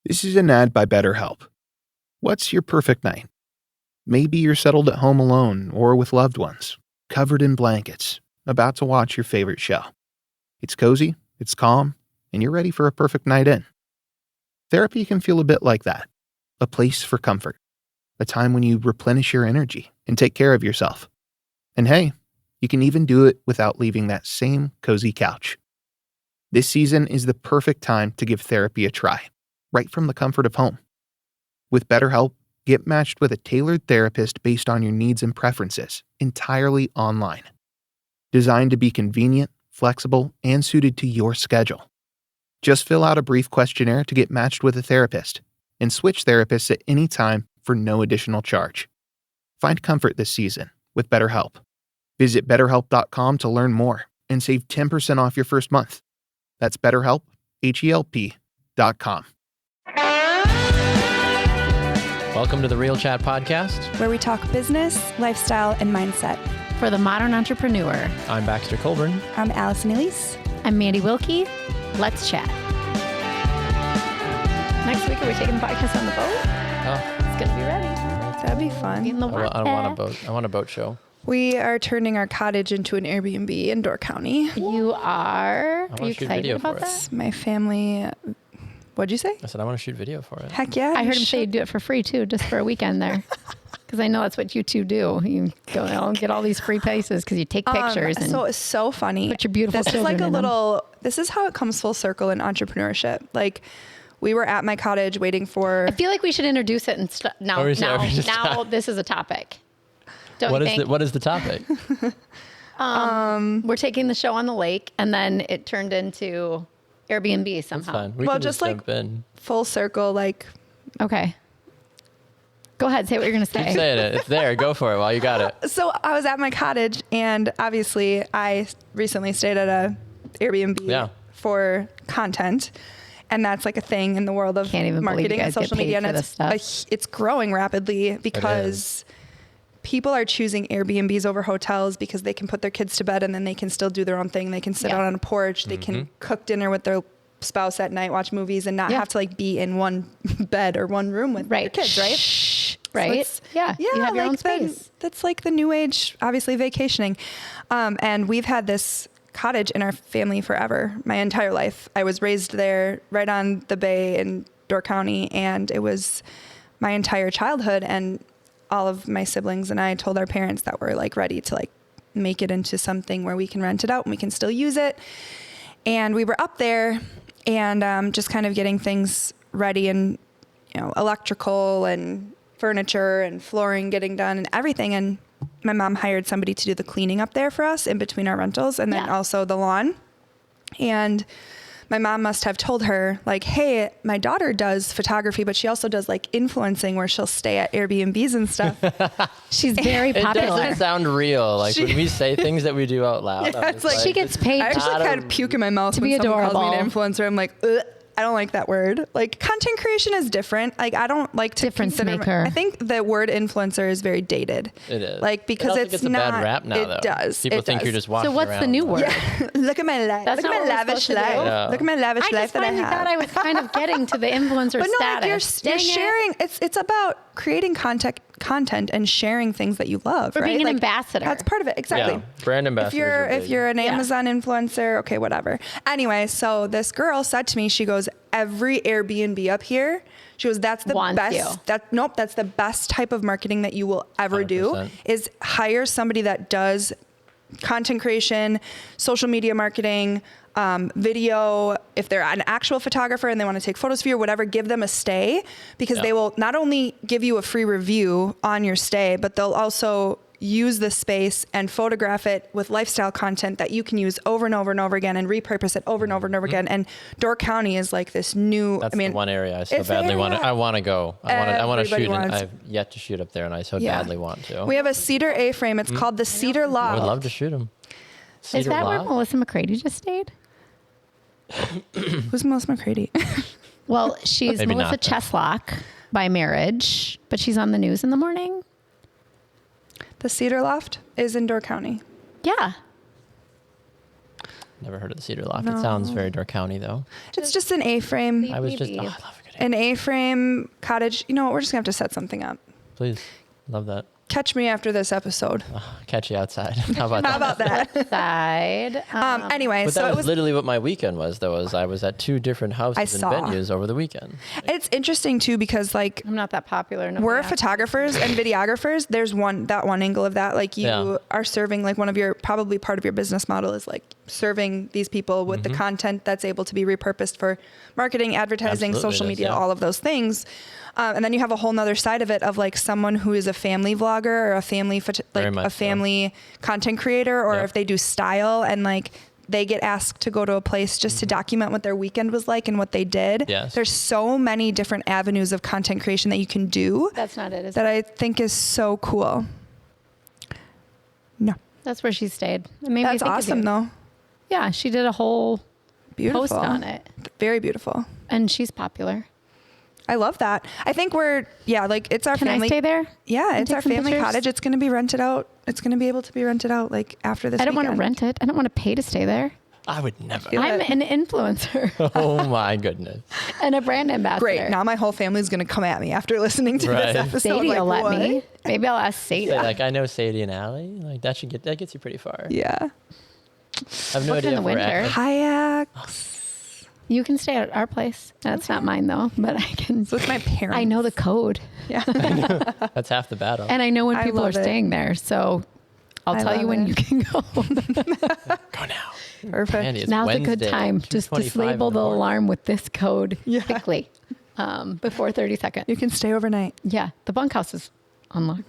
This is an ad by BetterHelp. What's your perfect night? Maybe you're settled at home alone or with loved ones, covered in blankets, about to watch your favorite show. It's cozy, it's calm, and you're ready for a perfect night in. Therapy can feel a bit like that. A place for comfort. A time when you replenish your energy and take care of yourself. And hey, you can even do it without leaving that same cozy couch. This season is the perfect time to give therapy a try, right from the comfort of home. With BetterHelp, get matched with a tailored therapist based on your needs and preferences, entirely online. Designed to be convenient, flexible, and suited to your schedule. Just fill out a brief questionnaire to get matched with a therapist, and switch therapists at any time for no additional charge. Find comfort this season with BetterHelp. Visit BetterHelp.com to learn more and save 10% off your first month. That's BetterHelp, HELP.com. Welcome to the Real Chat Podcast, where we talk business, lifestyle, and mindset. For the modern entrepreneur. I'm Baxter Colburn. I'm Allison Elise. I'm Mandi Wilkie. Let's chat. Next week, are we taking the podcast on the boat? Oh, It's going to be ready. That'd be fun. In the I want a boat. I want a boat show. We are turning our cottage into an Airbnb in Door County. You are? Are you shoot excited video about for it. that? My family. What'd you say? I said I want to shoot video for it. Heck yeah. I heard him say you'd do it for free, too, just for a weekend there. Because I know that's what you two do. You go and get all these free places because you take pictures. And so it's so funny. put your beautiful This is children like a in them. little, this is how it comes full circle in entrepreneurship. Like, we were at my cottage waiting for. I feel like we should introduce it and now this is a topic. Don't you think? What is the topic? We're taking the show on the lake, and then it turned into Airbnb That's somehow. fine. We Well, can just jump in. full circle, like. Okay. Go ahead. Say what you're going to say. Keep saying it. It's there. Go for it while you got it. So I was at my cottage, and obviously I recently stayed at a Airbnb for content. And that's like a thing in the world of Can't even believe you marketing and guys get social paid media. for And this stuff. it's growing rapidly because people are choosing Airbnbs over hotels because they can put their kids to bed and then they can still do their own thing. They can sit out on a porch. They can cook dinner with their spouse at night, watch movies, and not have to like be in one bed or one room with their kids, right? Right. So you have your own space. That's like the new age, obviously vacationing. And we've had this cottage in our family forever, my entire life. I was raised there right on the bay in Door County, and it was my entire childhood. And all of my siblings and I told our parents that we're like ready to like make it into something where we can rent it out and we can still use it. And we were up there and just kind of getting things ready, and electrical and furniture and flooring getting done and everything. And my mom hired somebody to do the cleaning up there for us in between our rentals, and then also the lawn. And my mom must have told her, like, hey, my daughter does photography, but she also does like influencing where she'll stay at Airbnbs and stuff. She's very popular. It doesn't sound real. Like when we say things that we do out loud. Yeah, it's like she gets paid. I actually kind of puke in my mouth to when be someone adorable. calls me an influencer. I'm like, ugh. I don't like that word. Like, content creation is different. Like, I don't like to Difference consider. maker. I think the word influencer is very dated. It is. Like, because I also it's think it's not. a bad rap now, it though. does. People it think does. you're just walking So what's around. the new word? Yeah. Look at my life. That's Look not at my what we're lavish supposed to do. life. Yeah. Look at my lavish I life just that I finally have. thought I was kind of getting to the influencer But no, status. like you're sharing. It's about creating content and sharing things that you love. Or right? being an Like, ambassador. That's part of it. Exactly. Yeah. Brand ambassadors. If you're an Amazon influencer, okay, whatever. Anyway, so this girl said to me, she goes, every Airbnb up here, she goes, that's the Wants best. you. That's the best type of marketing that you will ever do 100%. is hire somebody that does content creation, social media marketing, video. If they're an actual photographer and they want to take photos for you or whatever, give them a stay, because they will not only give you a free review on your stay, but they'll also use the space and photograph it with lifestyle content that you can use over and over and over again and repurpose it over and over and over again. And Door County is like this new, That's the one area I so it's the badly want to. area I want to go. I want to everybody shoot. And wants. I've yet to shoot up there, and I so Yeah. badly want to. we have a cedar A-frame. It's called the Cedar I Loft. would love to shoot them. Is that where Melissa McCready just stayed? Who's Melissa McCready? Well, she's Maybe Melissa not, then. Cheslock by marriage, but she's on the news in the morning. The Cedar Loft is in Door County. Yeah. Never heard of the Cedar Loft. It sounds very Door County, though. It's just an A-frame. I was just. Maybe. Oh, I love a good an A-frame cottage. You know what? We're just going to have to set something up. Please. Love that. Catch me after this episode. Catch you outside. How about How about that? Side. Anyway, But so that it was was literally what my weekend was, though. I was at 2 different houses and saw. venues over the weekend. It's interesting too because like I'm not that popular. we're photographers and videographers. There's one angle of that. Like you are serving like one of your probably part of your business model is like serving these people with the content that's able to be repurposed for marketing, advertising, Absolutely social it is, media, yeah. all of those things. And then you have a whole nother side of it of like someone who is a family vlogger or a family family content creator, or Yeah. if they do style and like they get asked to go to a place just to document what their weekend was like and what they did. Yes. There's so many different avenues of content creation that you can do That's not it. Is that it? I think is so cool. No, That's where she stayed. It made me that's think of awesome you. though. Yeah, she did a whole Beautiful. post on it, Very beautiful. and she's popular. I love that. I think like it's our Can family. I stay there? Yeah, and it's take our some family pictures? cottage. It's going to be rented out. It's going to be able to be rented out like after this I don't want to weekend. rent it. I don't want to pay to stay there. I would never. Yeah. I'm an influencer Oh, my goodness. and a brand ambassador. Great. Now my whole family's going to come at me after listening to Right. this episode. Sadie like, will let what? me. Maybe I'll ask Sadie. Say, like, I know Sadie and Allie. Like, that gets you pretty far. Yeah. I have no What's idea in the if we're winter? at, Kayaks. You can stay at our place. That's not mine though, but I can. So it's my parents. I know the code, Yeah. that's half the battle. and I know when I people are love it. staying there. So I'll I tell you love when it. you can go. Go now. Perfect. Mandy, it's Now's a Wednesday, good time. Just 2:25 disable in the morning. alarm with this code Yeah. quickly before 30 seconds. You can stay overnight. Yeah, the bunkhouse is unlocked.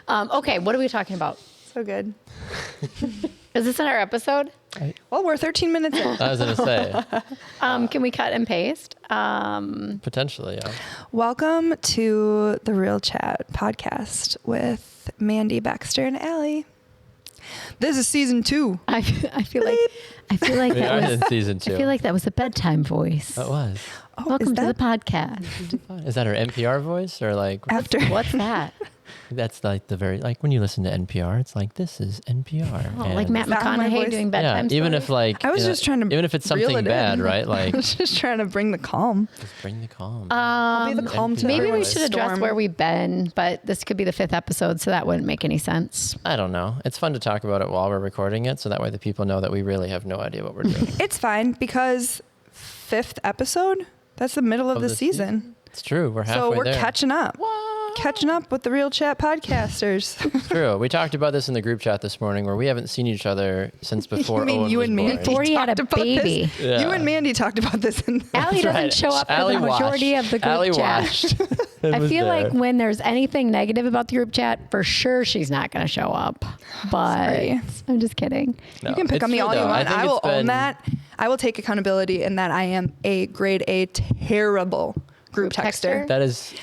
Okay, what are we talking about? So good. Is this in our episode? Well, we're 13 minutes in. I was going to say, Can we cut and paste? potentially, yeah. Welcome to the Real Chat podcast with Mandi, Baxter, and Allie. This is season 2. I feel like We that are was. in season 2. I feel like that was a bedtime voice. It was. Oh, Welcome is to the that podcast. Is that her NPR voice or like after? What's that? that's like the very like when you listen to NPR, it's like this is NPR. Oh, like and- Matt Is that my McConaughey voice? doing Yeah, bedtime even stories? if like I was just trying to even if it's reel something it bad, in. right? Like I was just trying to bring the calm. just bring the calm. I'll be the calm to NPR. Maybe we everyone's should address storm. where we've been, but this could be the 5th episode, so that wouldn't make any sense. I don't know. It's fun to talk about it while we're recording it, so that way the people know that we really have no idea what we're doing. It's fine because 5th episode, that's the middle of the the season. It's true. We're halfway So we're there. catching up. Catching up with the Real Chat podcasters. It's true. We talked about this in the group chat this morning, where we haven't seen each other since before. You mean Owen you was and born. Mandy Before he had a talked about this? baby. Yeah. You and Mandy talked about this. Allie doesn't Right. show up for Allie the majority watched. of the group Allie chat. watched. I feel like when there's anything negative about the group chat, for sure she's not going to show up. But Sorry. I'm just kidding. You can pick on me all you want. I will own that. I will take accountability in that I am a grade A terrible group texter. texter? That is.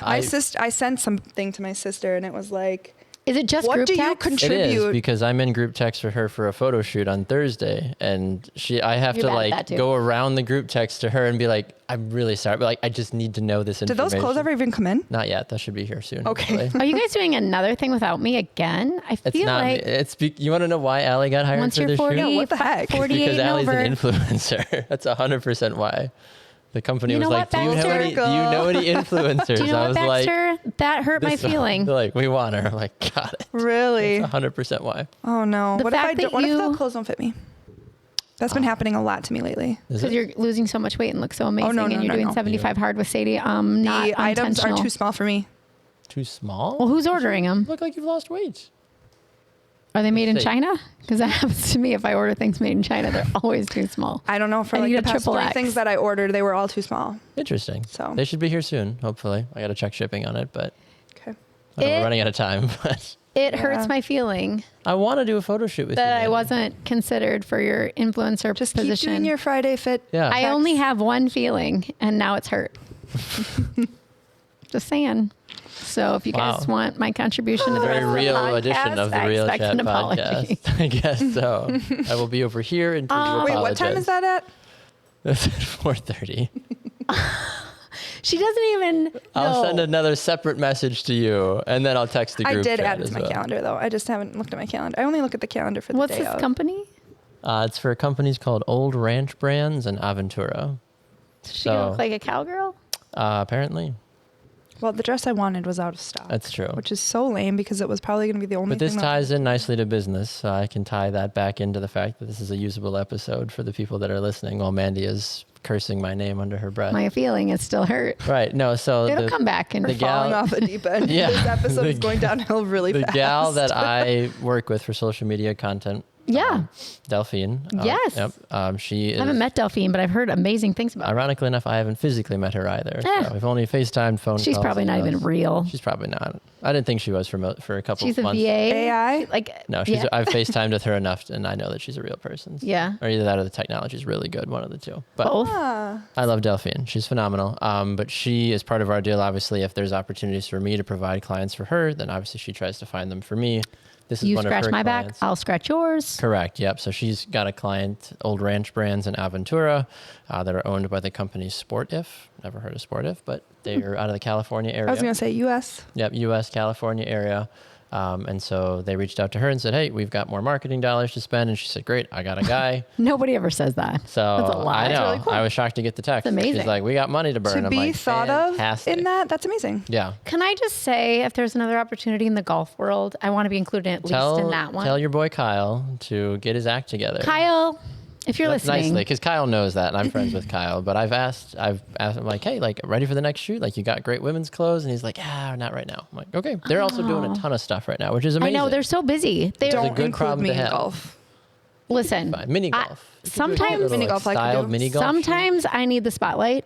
I sent something to my sister and it was like, Is it just what group do you text? It is contribute? because I'm in group text for her for a photo shoot on Thursday, and I have You're to bad at that like too. go around the group text to her and be like, I'm really sorry, but like I just need to know this Did information. those clothes ever even come in? Not yet. That should be here soon. Okay. hopefully. Are you guys doing another thing without me again? I It's feel not. like It's. You want to know why Allie got hired once for you're this 40, shoot? Yeah, what the heck? 48 Because and Allie's over. an influencer. That's 100% why. The company You was know like, what, do you Baxter? know any influencers? Do you know I what, was like, Baxter? That hurt my this one. feeling. They're like, we want her. I'm like, got it. Really? 100% why. Oh no. The What if fact that what if the you- clothes don't fit me? That's been happening a lot to me lately. Is Because it? you're losing so much weight and look so amazing, no, and you're no, doing no. 75 hard with Sadie. Not The items are intentional. too small for me. Too small? Well, who's ordering them? Look like you've lost weight. Are they made in Say- China? Because that happens to me if I order things made in China. They're always too small. I don't know. For I like need the a past triple 3 X. things that I ordered, they were all too small. Interesting. So- They should be here soon, hopefully. I got to check shipping on it, but Okay. I know It- we're running out of time. But It Yeah. hurts my feeling I want to do a photo shoot with you. that I Mandy. wasn't considered for your influencer Just position. keep doing your Friday fit. Yeah. I only have one feeling, and now it's hurt. Just saying. So if you guys Wow. want my contribution to the Very rest of the real podcast, edition of the I Real expect Chat an apology. podcast. I guess so. I will be over here until you apologize. Wait, what time is that at? That's at 4:30. She doesn't even I'll know. send another separate message to you, and then I'll text the I group did chat add it as to my well. calendar though. I just haven't looked at my calendar. I only look at the calendar for the What's day this of. company? It's for companies called Old Ranch Brands and Aventura. Does she So- look like a cowgirl? Apparently. Well, the dress I wanted was out of stock. That's true. Which is so lame because it was probably going to be the only But this thing ties in nicely to business. So I can tie that back into the fact that this is a usable episode for the people that are listening while Mandi is cursing my name under her breath. My feeling is still hurt. Right. No, so It'll come back. And the falling off the deep end. Yeah. This episode is going downhill really the fast. gal that I work with for social media content. Yeah. Delphine. Yes. Yep. She is. I haven't met Delphine, but I've heard amazing things about her. Ironically enough, I haven't physically met her either. So we've only FaceTimed, phone calls. She's probably not even real. She's probably not. I didn't think she was for a couple She's of months. a VA. AI? No, I've FaceTimed with her enough, and I know that she's a real person. Yeah. Or either that or the technology is really good, one of the two. But Both. I love Delphine. She's phenomenal. But she is part of our deal. Obviously, if there's opportunities for me to provide clients for her, then obviously she tries to find them for me. This is You one scratch of her my clients. back, I'll scratch yours. Correct. Yep. So she's got a client, Old Ranch Brands in Aventura, that are owned by the company Sportif. Never heard of Sportif, but they're out of the California area. I was going to say U.S. Yep. U.S. California area. And so they reached out to her and said, hey, we've got more marketing dollars to spend. And she said, great, I got a guy. Nobody ever says that. So That's a lie. I know. That's really cool. I was shocked to get the text. That's amazing. She's like, we got money to burn. To I'm be like, thought fantastic. of in that's amazing. Yeah. Can I just say, if there's another opportunity in the golf world, I want to be included at least in that one. Tell your boy Kyle to get his act together. Kyle, if you're That's listening. nicely, because Kyle knows that, and I'm friends with Kyle. But I've asked him, like, hey, like, ready for the next shoot? Like, you got great women's clothes? And he's like, yeah, not right now. I'm like, okay. They're also doing a ton of stuff right now, which is amazing. I know, they're so busy. They It's a Don't good include problem me to in have. golf. Listen. Fine. Mini golf. You could do a sometimes- little, Mini golf I could styled do. mini golf. Sometimes I need the spotlight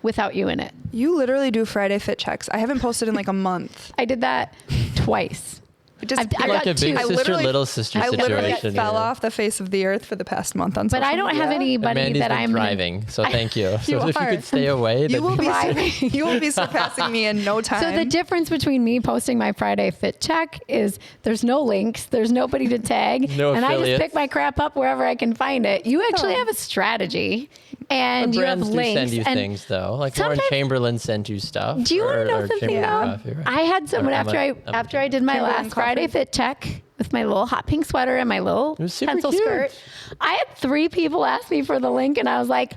without you in it. You literally do Friday fit checks. I haven't posted in like a month. I did that twice. It just, I've like got a big two. sister, little sister I literally situation. fell here. off the face of the earth for the past month on But social I don't have media. And anybody Mandy's that been I'm thriving, so thank you. So You if you are. could stay away, You that'd will be be thriving. you will be surpassing me in no time. So the difference between me posting my Friday fit check is there's no links, there's nobody to tag, No and I just affiliates. pick my crap up wherever I can find it. You actually have a strategy, and you have brands do links. send you and things though. Like Lauren sometimes- Chamberlain sent you stuff. Do you want to know or something Chamberlain though? Coffee, right? I had someone I'm after I did my Chamberlain last Coffee. Friday fit check with my little hot pink sweater and my little was super pencil cute. skirt. I had 3 people ask me for the link, and I was like,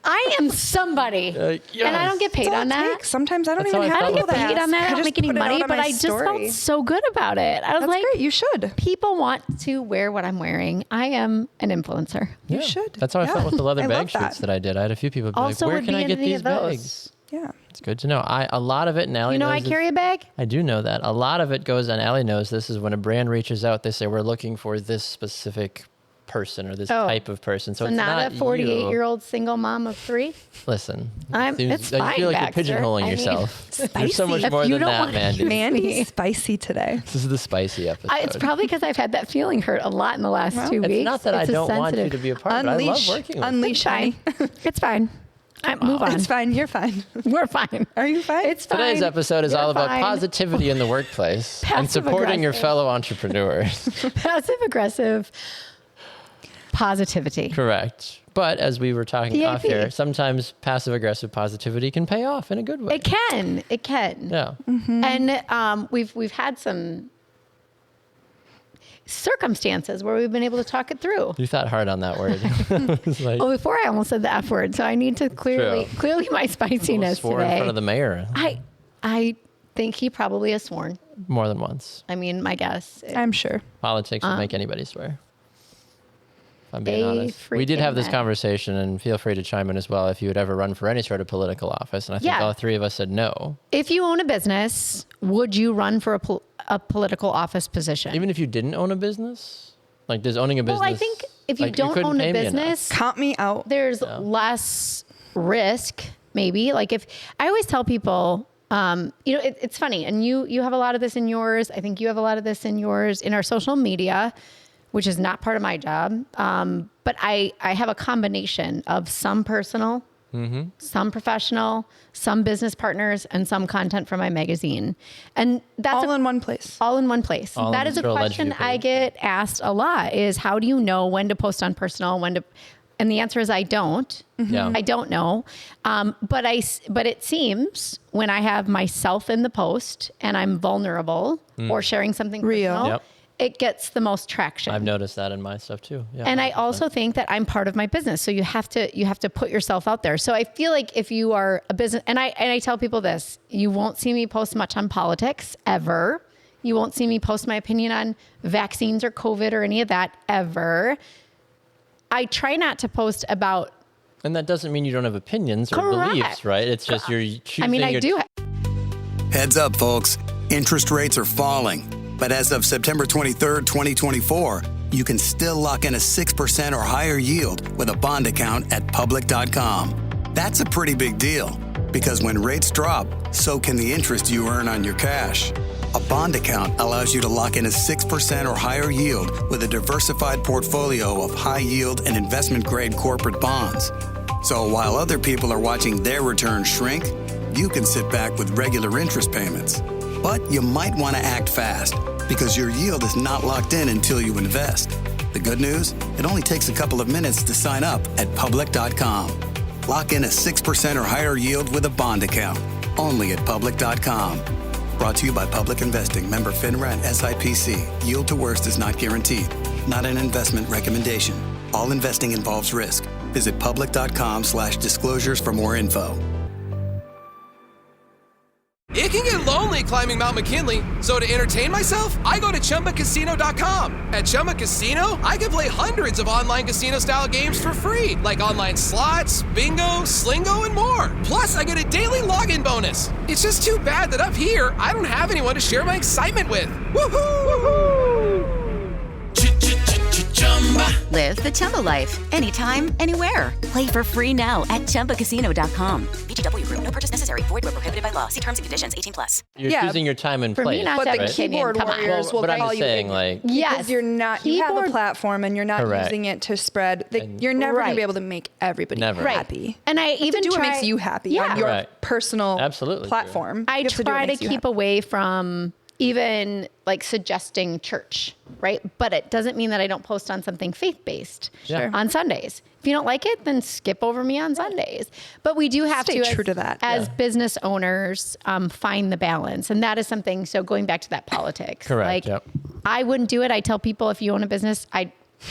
I am somebody, and I yes. don't get paid That's all on it that. takes. Sometimes I don't That's even how I have I don't felt get people with to paid ask. on that. I don't just make any put it money, out on but my I just story. felt so good about it. I was That's like, great. You should. people want to wear what I'm wearing. I am an influencer. You Yeah. should. That's how I Yeah. felt with the leather I bag love shoots that. that I did. I had a few people be Also, like, where would can be I in get any these of those. bags? Yeah. It's good to know. A lot of it, and Allie You know, knows I this- carry a bag. I do know that. A lot of it goes, and Allie knows this, is when a brand reaches out, they say, we're looking for this specific person or this type of person. So So it's not a 48-year-old single mom of 3. Listen, It's I fine, feel like Baxter. you're pigeonholing I mean, yourself. You're so much If more you than don't that, want- Mandy. Mandy's spicy today. This is the spicy episode. It's probably because I've had that feeling hurt a lot in the last 2 weeks. It's not that I It's a don't want you sensitive- to be a part of it. I love Unleash. working with you. Unleash, It's fine. honey. It's fine. Move on. It's fine. You're fine. We're fine. Are you fine? It's fine. Today's episode is You're all about fine. positivity in the workplace and Passive supporting your aggressive. fellow entrepreneurs. Passive aggressive positivity. Correct. But as we were talking off PAP. here, sometimes passive aggressive positivity can pay off in a good way. It can. It can. Yeah. And we've had some circumstances where we've been able to talk it through. You thought hard on that word. It was like, Well, before I almost said the F word, so I need to clearly my spiciness swore today. in front of the mayor I think he probably has sworn. more than once. I mean, my guess. I'm sure. Politics would make anybody swear. If I'm being They honest. We did have this freaking conversation, and feel free to chime in as well if you would ever run for any sort of political office. And I think Yeah. all 3 of us said no. If you own a business, would you run for a political office position? Even if you didn't own a business? Like, does owning a business... Well, I think if you like, don't couldn't own a pay me enough. business, Count me out. there's less risk, maybe. Like if I always tell people, it's funny, and you have a lot of this in yours. I think you have a lot of this in yours in our social media, which is not part of my job. But I have a combination of some personal, some professional, some business partners, and some content from my magazine. And that's All in one place. all in one place. All That in is a this girl question allegedly I page. get asked a lot is how do you know when to post on personal, and the answer is I don't. Yeah. I don't know. But it seems when I have myself in the post and I'm vulnerable or sharing something Real. personal, Yep. it gets the most traction. I've noticed that in my stuff too. Yeah, and I 100%. also think that I'm part of my business. So you have to put yourself out there. So I feel like if you are a business, and I tell people this, you won't see me post much on politics ever. You won't see me post my opinion on vaccines or COVID or any of that ever. I try not to post about. And that doesn't mean you don't have opinions or Correct. beliefs, right? It's just you're choosing. I mean, I do. Heads up, folks. Interest rates are falling. But as of September 23rd, 2024, you can still lock in a 6% or higher yield with a bond account at public.com. That's a pretty big deal because when rates drop, so can the interest you earn on your cash. A bond account allows you to lock in a 6% or higher yield with a diversified portfolio of high yield and investment grade corporate bonds. So while other people are watching their returns shrink, you can sit back with regular interest payments. But you might want to act fast because your yield is not locked in until you invest. The good news? It only takes a couple of minutes to sign up at public.com. Lock in a 6% or higher yield with a bond account. Only at public.com. Brought to you by Public Investing. Member FINRA and SIPC. Yield to worst is not guaranteed. Not an investment recommendation. All investing involves risk. Visit public.com/disclosures for more info. It can get lonely climbing Mount McKinley, so to entertain myself, I go to ChumbaCasino.com. At Chumba Casino, I can play hundreds of online casino-style games for free, like online slots, bingo, Slingo, and more. Plus, I get a daily login bonus. It's just too bad that up here, I don't have anyone to share my excitement with. Woohoo! Woohoo! Live the Chumba life. Anytime, anywhere. Play for free now at ChumbaCasino.com. VGW Group. No purchase necessary. Void where prohibited by law. See terms and conditions. 18+. You're Yeah. choosing your time and For place. me not But to have the an opinion, keyboard come on. warriors will but I'm call just you saying, ignorant. like, Yes. Because you're not, you have a Keyboard- platform and you're not Correct. using it to spread. You're never going Right. to be able to make everybody Never. Right. happy. And I You have to even do what try, makes you happy Yeah. on your Right. personal Absolutely true. platform. I You have do what try to makes you keep happy. away from even like suggesting church, right? But it doesn't mean that I don't post on something faith-based Sure. on Sundays. If you don't like it, then skip over me on Sundays. But we do have Stay to, true to that. as business owners, find the balance. And that is something, so going back to that politics. Correct, Like, yep. I wouldn't do it. I tell people if you own a business,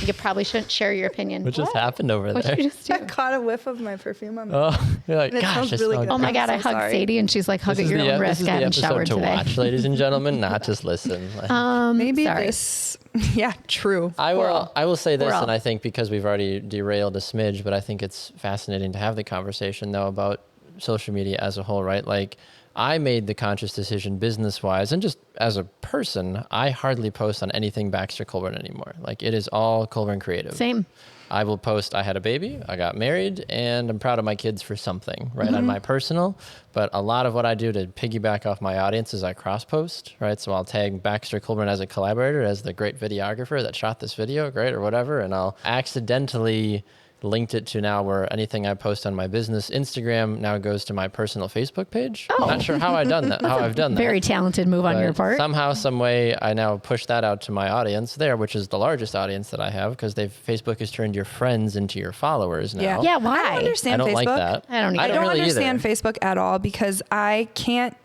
you probably shouldn't share your opinion. What just happened over What'd there? you just do? I caught a whiff of my perfume on my Oh, you're like, And it gosh, smells I really smell good. Oh my I'm God, so I hugged sorry. Sadie and she's like, hug This at is your the, own this risk. is I the haven't episode showered to today. watch, ladies and gentlemen, not just listen. Like, Maybe Sorry. this, yeah, true. I will say this, We're all- and I think because we've already derailed a smidge, but I think it's fascinating to have the conversation though about social media as a whole, right? Like, I made the conscious decision business-wise and just as a person, I hardly post on anything Baxter Colburn anymore. Like, it is all Colburn Creative. Same. I will post, I had a baby, I got married, and I'm proud of my kids for something, right, on my personal. But a lot of what I do to piggyback off my audience is I cross-post, right? So I'll tag Baxter Colburn as a collaborator, as the great videographer that shot this video, great, or whatever, and I'll accidentally linked it to now where anything I post on my business Instagram now goes to my personal Facebook page. Not sure how I've done that. Very talented move on your But part. Somehow, some way, I now push that out to my audience there, which is the largest audience that I have because Facebook has turned your friends into your followers now. Yeah. Yeah, I why? don't understand I don't Facebook. like that. I don't either. I don't really understand either. Facebook at all because I can't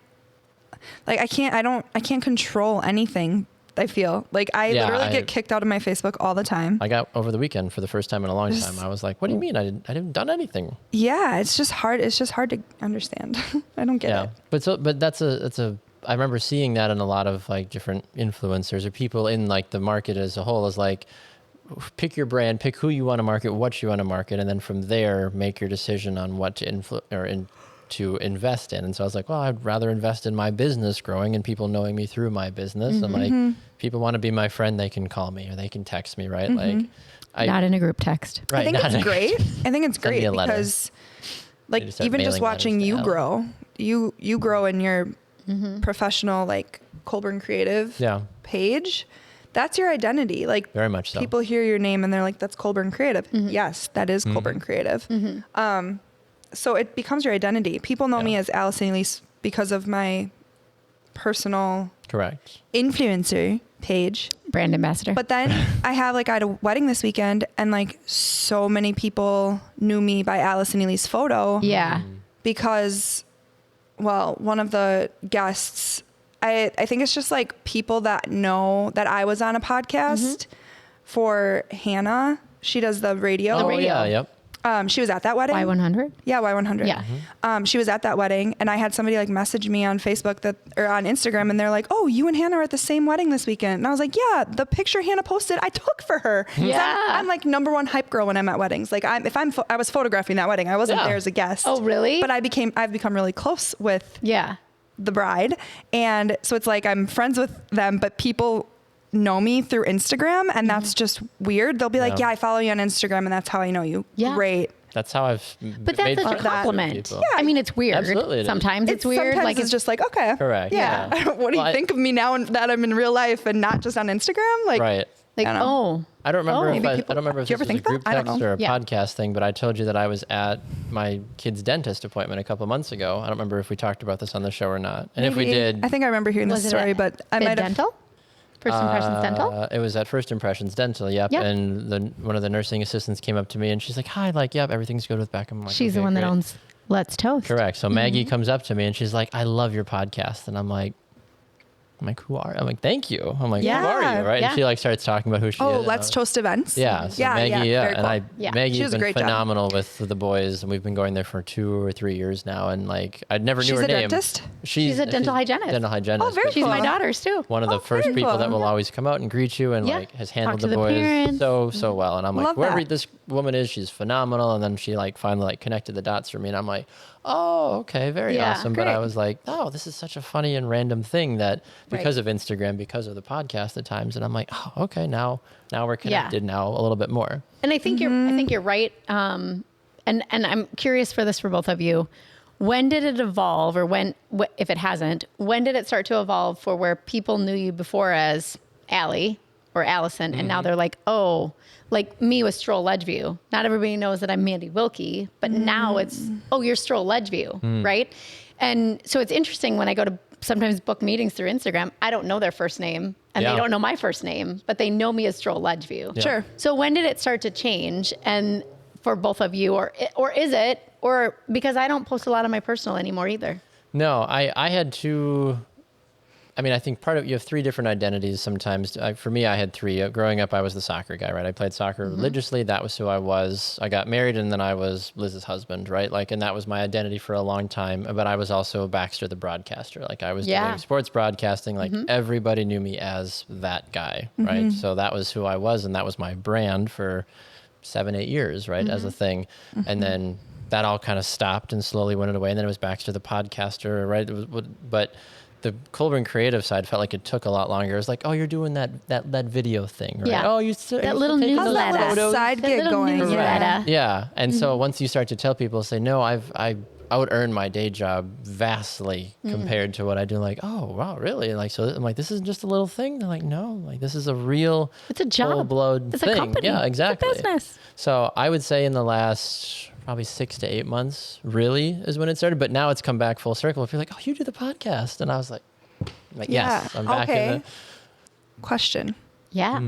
control anything. I feel like I Yeah, literally I- get kicked out of my Facebook all the time. I got over the weekend for the first time in a long time. I was like, what do you mean? I didn't done anything. Yeah, it's just hard. It's just hard to understand. I don't get Yeah. it. But that's I remember seeing that in a lot of like different influencers or people in like the market as a whole is like, pick your brand, pick who you want to market, what you want to market, and then from there make your decision on what to invest in. And so I was like, well, I'd rather invest in my business growing and people knowing me through my business. And like, people want to be my friend, they can call me or they can text me, right? Like, Not in a group text. right, I think not it's in- great. I think it's Send me great a letter. because, Need to like, start even just mailing watching letters to you Al. grow, you grow in your professional, like Colburn Creative Yeah. page. That's your identity. Like, Very much so. people hear your name and they're like, "That's Colburn Creative." Yes, that is Colburn Creative. So it becomes your identity. People know me as Allison Elise because of my personal Correct. influencer page. Brand ambassador. But then I had a wedding this weekend and like so many people knew me by Allison Elise photo yeah. because, well, one of the guests I think it's just like people that know that I was on a podcast for Hannah. She does the radio. Oh, yeah, yep. She was at that wedding. Y100? Yeah, Y100. Yeah. She was at that wedding, and I had somebody like message me on Facebook or on Instagram, and they're like, "Oh, you and Hannah are at the same wedding this weekend." And I was like, "Yeah, the picture Hannah posted, I took for her." Yeah. I'm like #1 hype girl when I'm at weddings. Like, I was photographing that wedding. I wasn't there as a guest. Oh, really? But I've become really close with Yeah. the bride, and so it's like I'm friends with them, but people know me through Instagram, and that's just weird. They'll be like, "Yeah, I follow you on Instagram, and that's how I know you." Yeah. Great. That's how I've But that's such a compliment. I mean, it's weird. Absolutely it is. Sometimes it's weird. Sometimes Like it's just like, okay. Correct. Yeah. Yeah. What do you think of me now that I'm in real life and not just on Instagram? Like, right. like, I don't know. I don't remember maybe I people- don't remember if do you this ever was a think that? group I don't text know. or a Yeah. podcast thing, but I told you that I was at my kid's dentist appointment a couple months ago. I don't remember if we talked about this on the show or not. And if we maybe. did, I think I remember hearing was this it story, at but I might have. Dental? First Impressions Dental? it was at First Impressions Dental, yep. Yep. And one of the nursing assistants came up to me and she's like, "Hi, like, yep, everything's good with Beckham." I'm like, She's the "Okay, one that great." owns Let's Toast. Correct. So Maggie comes up to me and she's like, "I love your podcast," and I'm like, "Who are?" I'm like, "Thank you." I'm like, "Who Yeah. are you?" Right? Yeah. And she like starts talking about who she is. Oh, and Let's Toast events. Yeah, so yeah, Maggie, yeah, very and cool. Yeah. She Maggie's does a been great job. phenomenal with the boys, and we've been going there for 2 or 3 years now. And like, I never knew She's her a name. dentist? She's a dental hygienist. Dental hygienist. Oh, very but She's cool. my daughter's too. one of the first very people cool. that will always come out and greet you and Yeah. like has handled Talk to the the boys parents. so well. And I'm like, Love whoever that. this woman is, she's phenomenal. And then she like finally like connected the dots for me, and I'm like, oh, okay, very Yeah, awesome. But I great. was like, oh, this is such a funny and random thing that because of Instagram, because of the podcast at times, and I'm like, oh, okay, now we're connected now a little bit more. And I think you're right. And I'm curious for this for both of you. When did it evolve, or if it hasn't, when did it start to evolve for where people knew you before as Allie or Allison, and now they're like, oh, like me with Stroll Ledgeview. Not everybody knows that I'm Mandi Wilkie, but now it's, oh, you're Stroll Ledgeview, right? And so it's interesting when I go to sometimes book meetings through Instagram, I don't know their first name and they don't know my first name, but they know me as Stroll Ledgeview. Yeah. Sure. So when did it start to change? And for both of you, or is it, or because I don't post a lot of my personal anymore either. No, I had two. I mean, I think you have 3 different identities sometimes. For me, I had 3. Growing up, I was the soccer guy, right? I played soccer religiously. That was who I was. I got married, and then I was Liz's husband, right? Like, and that was my identity for a long time. But I was also Baxter, the broadcaster. Like, I was doing sports broadcasting. Like, everybody knew me as that guy, right? So that was who I was, and that was my brand for 7-8 years, right, as a thing. And then that all kind of stopped and slowly went away. And then it was Baxter, the podcaster, right? But the Colburn creative side felt like it took a lot longer. It was like, oh, you're doing that video thing, right? Yeah. Oh, you're That little taking those newsletter. photos. Side That gig little going. newsletter. Yeah. And so once you start to tell people, say, no, I would earn my day job vastly compared to what I do. Like, oh, wow, really? Like, so I'm like, this isn't just a little thing. They're like, no, like this is a real, It's a job. full-blown It's thing. a company. Yeah, exactly. It's a business. So I would say in the last probably 6 to 8 months, really is when it started. But now it's come back full circle. If you're like, oh, you do the podcast, and I was like, yes, I'm back in the. Question. Yeah.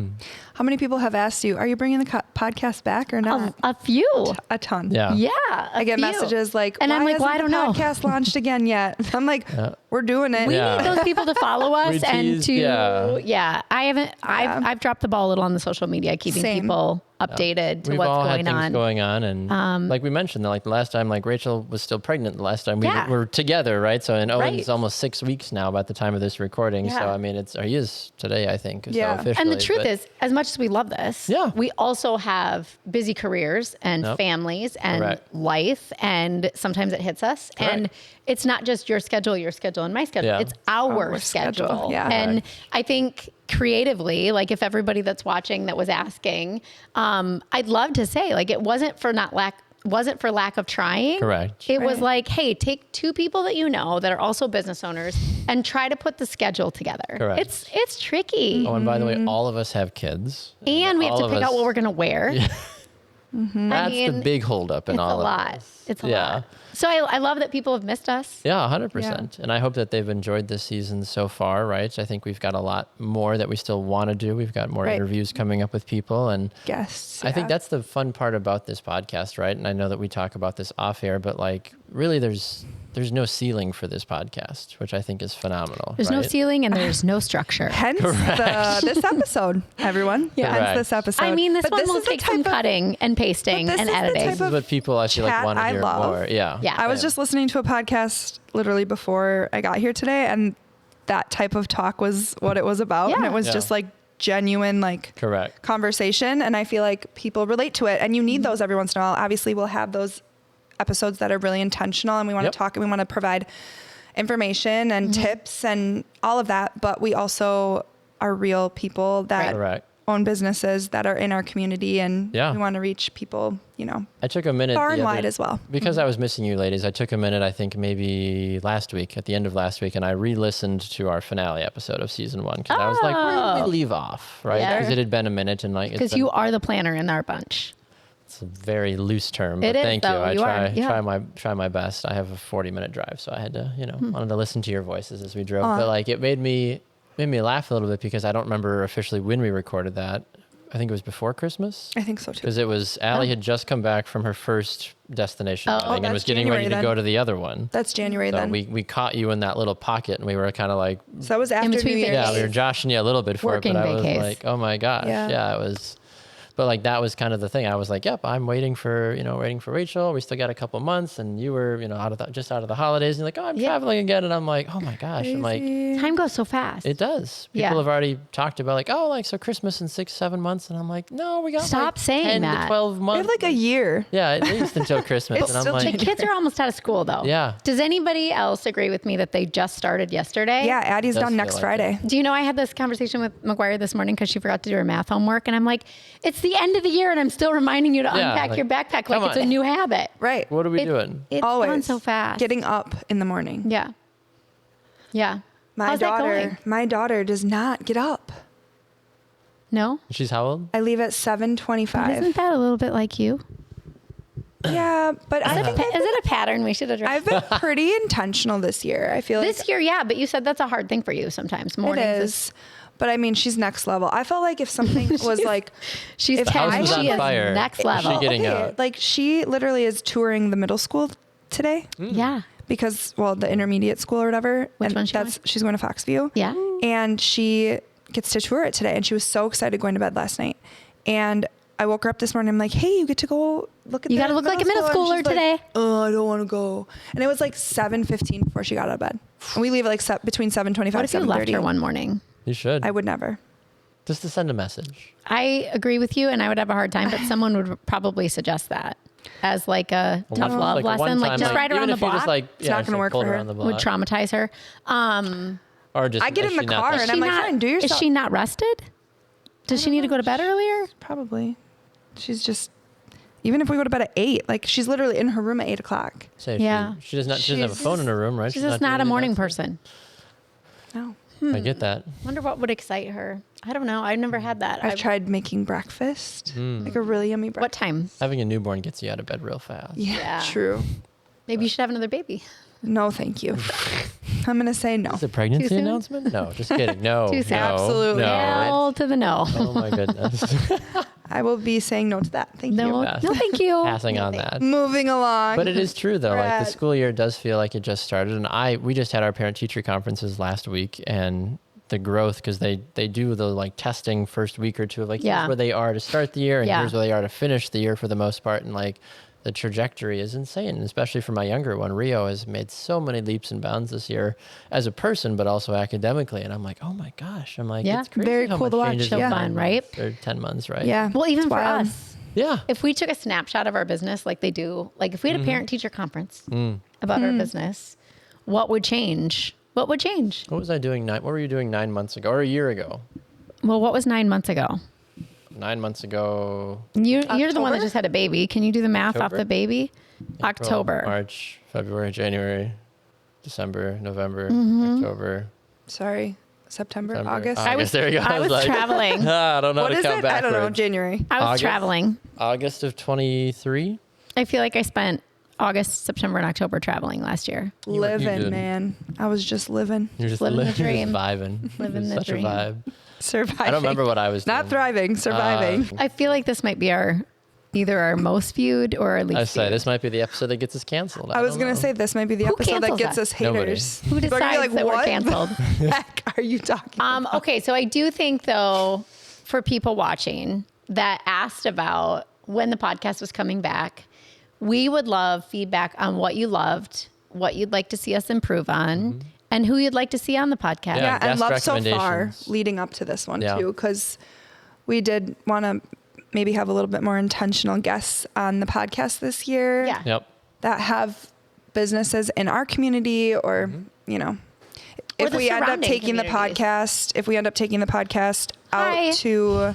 How many people have asked you, are you bringing the podcast back or not? A few. A ton. Yeah. Yeah. I get messages like, and why I'm like, well, I hasn't don't the know. podcast launched again yet? I'm like, we're doing it. We Yeah. need those people to follow us We and teased, to yeah. I've dropped the ball a little on the social media, keeping Same. people updated to We've what's all going had things on. going on, and like we mentioned, like the last time, like Rachel was still pregnant. The last time we Yeah. were together, right? So and Owen's Right. almost 6 weeks now by the time of this recording. So Yeah. I mean, he is today, I think. Yeah. So officially, And the truth but- is, as much as we love this, Yeah. we also have busy careers and Yep. families and Correct. life, and sometimes it hits us. Correct. And it's not just your schedule, and my schedule. Yeah. It's our Our schedule, schedule. yeah. And Correct. I think creatively, like if everybody that's watching that was asking, I'd love to say, like, it wasn't for lack of trying. Correct. It was Right. like, hey, take 2 people that you know that are also business owners and try to put the schedule together. Correct. It's tricky. Oh, and by the way, all of us have kids, And we have all to of pick out us- what we're going to wear. That's the mean, big holdup in It's all a of lot. this. It's a Yeah. lot. So I love that people have missed us. Yeah, 100%. And I hope that they've enjoyed this season so far, right? I think we've got a lot more that we still want to do. We've got more Right. interviews coming up with people. And Guests. I think yeah. that's the fun part about this podcast, right? And I know that we talk about this off air, but like really there's there's no ceiling for this podcast, which I think is phenomenal. There's no right? ceiling and there's no structure. Hence this episode, everyone. Yeah. Hence Correct. this episode. I mean, this But one is will the take type some of- cutting and pasting But this and is the editing. type This is of what people I feel like chat want to I hear love. more. Yeah. Yeah. I was just listening to a podcast literally before I got here today, and that type of talk was what it was about. And Yeah. it was Yeah. just like genuine, like Correct. conversation. And I feel like people relate to it, and you need those every once in a while. Obviously, we'll have those episodes that are really intentional, and we want Yep. to talk and we want to provide information and tips and all of that. But we also are real people that Correct. own businesses that are in our community, and Yeah. we want to reach people, I took a minute far the and other- wide as well. Because I was missing you ladies, I took a minute, I think maybe last week, at the end of last week, and I re-listened to our finale episode of season 1 because I was like, where did we leave off, right? Yeah. Because it had been a minute and like, it's Because been- you are the planner in our bunch. it's a very loose term, It but is, thank though. you. I You are, yeah. try my best. I have a 40-minute drive, so I had to, wanted to listen to your voices as we drove. But like, it made me laugh a little bit because I don't remember officially when we recorded that. I think it was before Christmas. I think so too. Because it was, Allie had just come back from her first destination Oh, wedding and was that's getting January ready to then. go to the other one. That's January So then. we caught you in that little pocket and we were kind of like, So that was after between New Year's. yeah, we were joshing you a little bit for Working it, but I was vacays. like, oh my gosh. Yeah. Yeah, it was. But like that was kind of the thing. I was like, yep, I'm waiting for Rachel. We still got a couple months, and you were, just out of the holidays. And you're like, oh, I'm Yeah. traveling again, and I'm like, oh my gosh, I'm like, Time goes so fast. it does. Yeah. People have already talked about like, oh, like so Christmas in 6-7 months, and I'm like, no, we got Stop like saying 10 that. to 12 We months. have like a year. Yeah, at least until Christmas, It's and I'm still like, The kids are almost out of school, though. Yeah. Does anybody else agree with me that they just started yesterday? Yeah, Addie's Does done feel next like Friday. Do you know I had this conversation with McGuire this morning because she forgot to do her math homework, and I'm like, it's the end of the year, and I'm still reminding you to Yeah, unpack like, your backpack come like it's a on. new habit. Right. what are we doing? It's Always. gone so fast. Getting up in the morning. Yeah. Yeah. How's that going? My daughter does not get up. No? She's how old? I leave at But 7:25. isn't that a little bit like you? Yeah, but I think Is it a pattern we should address? I've been pretty intentional this year. I feel like This year, yeah, but you said that's a hard thing for you sometimes. it Mornings is. But I mean, she's next level. I felt like if something was like, She's if 10. house was on She is fire. next Is level. she getting out? like she literally is touring the middle school today Yeah. because, well, the intermediate school or whatever. Which and one she that's she's going to Foxview. Yeah. And she gets to tour it today, and she was so excited going to bed last night. And I woke her up this morning. I'm like, hey, you get to go look at. You the gotta look like a middle And schooler she's like, today. oh, I don't want to go. And it was like 7:15 before she got out of bed. And we leave at like between 7:25 What and if you left 7:30. her one morning? You should. I would never. Just to send a message. I agree with you, and I would have a hard time, but someone would probably suggest that as like a tough One- love like a lesson, like one-time, just ride even around the if you block. just like, It's not just, gonna like, work pulled for her. around the would block. traumatize her. Or just I get is in the she not car that- and I'm like, fine, do Is yourself. she not rested? Does she need to go to bed earlier? Probably. She's just. Even if we go to bed at 8, like she's literally in her room at 8 o'clock. Say Yeah. She doesn't have a phone in her room, right? She's just not a doing morning anything. person. No. I get that. Wonder what would excite her. I don't know. I've never had that. I've tried making breakfast, like a really yummy What breakfast. time? Having a newborn gets you out of bed real fast. Yeah, Yeah. true. Maybe you should have another baby. No, thank you. I'm gonna say no. Is it a pregnancy soon? announcement? No, just kidding. No. Too soon. No, Absolutely No. Hell to the no. Oh my goodness. I will be saying no to that. Thank No, you. Pass. no, thank you. Passing on that. Moving along. But it is true though. Like the Brad. school year does feel like it just started, and we just had our parent teacher conferences last week, and the growth because they do the like testing first week or two of like Yeah. here's where they are to start the year and Yeah. here's where they are to finish the year for the most part, and like the trajectory is insane, and especially for my younger one. Rio has made so many leaps and bounds this year as a person, but also academically, and I'm like, oh my gosh, I'm like, Yeah. it's crazy Very how cool much to watch, changes yeah. in So 9 fun, right? months or 10 months, right? Yeah. Well, even it's for wild. us, Yeah. if we took a snapshot of our business like they do, like if we had a parent teacher conference about our business, what would change? What would change? What was I doing? What were you doing 9 months ago or a year ago? Well, what was 9 months ago? 9 months ago. You're the one that October? just had a baby. Can you do the math off October? the baby? April, October. March, February, January, December, November, October. Sorry, September, December, August. August. There you go. I was like, traveling. I don't know What how to is count it? I don't know. backwards. January. I was August? traveling. August of 23. I feel like I spent August, September, and October traveling last year. You Living, did. man. I was just living, You're just Living the you're just dream. vibing. Living It's the such dream. a vibe. surviving. I don't remember what I was Not doing. thriving, surviving. I feel like this might be our either our most viewed or our least I say viewed. this might be the episode that gets us canceled. I was don't going know. to say this might be the Who episode that cancels gets us? us haters. Who People are gonna decides be that we're what canceled? the heck are you talking about? Okay, so I do think, though, for people watching that asked about when the podcast was coming back, we would love feedback on what you loved, what you'd like to see us improve on, and who you'd like to see on the podcast. Yeah, and guest love so far recommendations. leading up to this one Yeah. too, because we did want to maybe have a little bit more intentional guests on the podcast this year. Yeah. Yep. That have businesses in our community, or you know, Or if the we end up surrounding taking the communities. podcast Hi. out to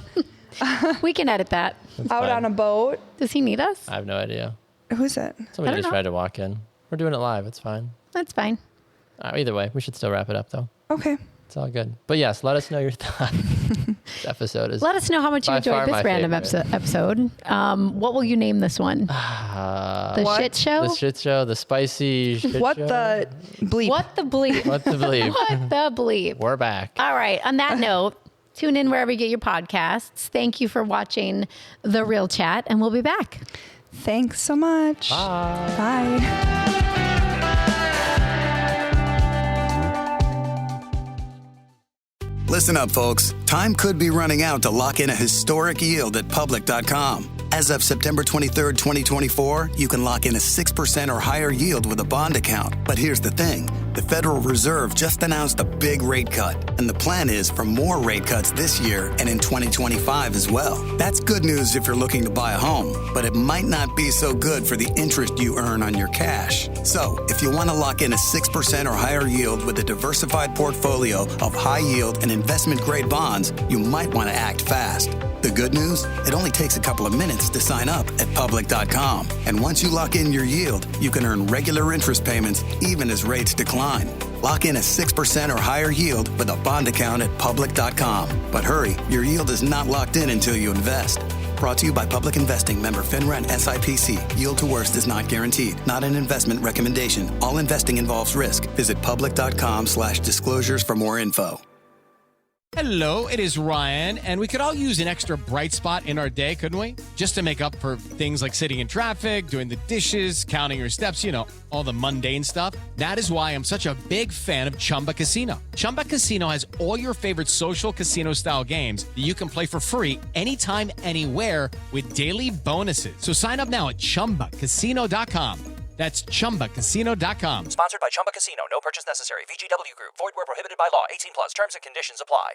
We can edit that. out fine. on a boat. Does he need us? I have no idea. Who's it? Somebody don't just know. tried to walk in. We're doing it live. It's fine. That's fine. Either way, we should still wrap it up, though. Okay. It's all good. But yes, let us know your thoughts. This episode is Let us know how much you by enjoyed far this my random favorite. episode. What will you name this one? The What? shit show? The shit show, the spicy shit What show. the bleep? What the bleep? What the bleep? What the bleep? We're back. All right. On that note, tune in wherever you get your podcasts. Thank you for watching The Real Chat, and we'll be back. Thanks so much. Bye. Bye. Listen up, folks. Time could be running out to lock in a historic yield at Public.com. As of September 23rd, 2024, you can lock in a 6% or higher yield with a bond account. But here's the thing. The Federal Reserve just announced a big rate cut, and the plan is for more rate cuts this year and in 2025 as well. That's good news if you're looking to buy a home, but it might not be so good for the interest you earn on your cash. So, if you want to lock in a 6% or higher yield with a diversified portfolio of high yield and investment grade bonds, you might want to act fast. The good news? It only takes a couple of minutes to sign up at Public.com. And once you lock in your yield, you can earn regular interest payments even as rates decline. Lock in a 6% or higher yield with a bond account at Public.com. But hurry, your yield is not locked in until you invest. Brought to you by Public Investing, member FINRA and SIPC. Yield to worst is not guaranteed. Not an investment recommendation. All investing involves risk. Visit Public.com/disclosures for more info. Hello, it is Ryan, and we could all use an extra bright spot in our day, couldn't we? Just to make up for things like sitting in traffic, doing the dishes, counting your steps, you know, all the mundane stuff. That is why I'm such a big fan of Chumba Casino. Chumba Casino has all your favorite social casino-style games that you can play for free anytime, anywhere with daily bonuses. So sign up now at ChumbaCasino.com. That's ChumbaCasino.com. Sponsored by Chumba Casino. No purchase necessary. VGW Group. Void where prohibited by law. 18 plus. Terms and conditions apply.